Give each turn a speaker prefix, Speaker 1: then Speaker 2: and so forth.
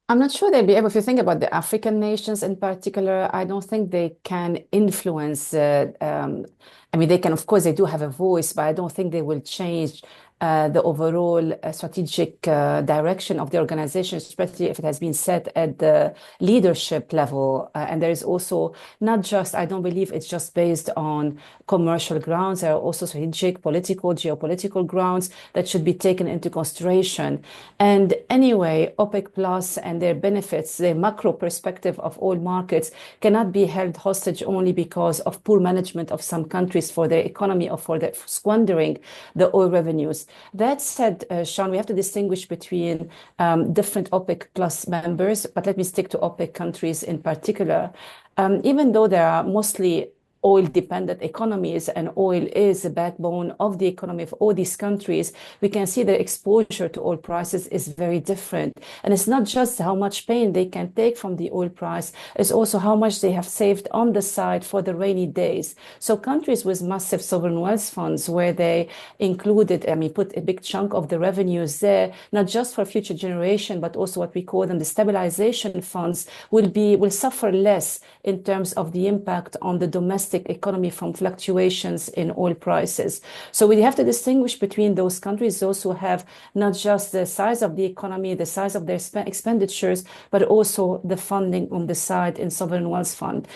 Speaker 1: I'm not sure they'll be able, if you think about the African nations in particular, I don't think they can influence. I mean, they can, of course, they do have a voice, but I don't think they will change the overall strategic direction of the organization, especially if it has been set at the leadership level. And there is also not just, I don't believe it's just based on commercial grounds. There are also strategic, political, geopolitical grounds that should be taken into consideration. And anyway, OPEC Plus and their benefits, the macro perspective of oil markets cannot be held hostage only because of poor management of some countries for their economy or for their squandering the oil revenues. That said, Sean, we have to distinguish between different OPEC Plus members, but let me stick to OPEC countries in particular. Even though there are mostly oil-dependent economies, and oil is the backbone of the economy of all these countries, we can see their exposure to oil prices is very different. And it's not just how much pain they can take from the oil price, it's also how much they have saved on the side for the rainy days. So countries with massive sovereign wealth funds, where they included, I mean, put a big chunk of the revenues there, not just for future generation, but also what we call them the stabilization funds, will suffer less in terms of the impact on the domestic economy from fluctuations in oil prices. So we have to distinguish between those countries, those who have not just the size of the economy, the size of their expenditures, but also the funding on the side in sovereign wealth fund.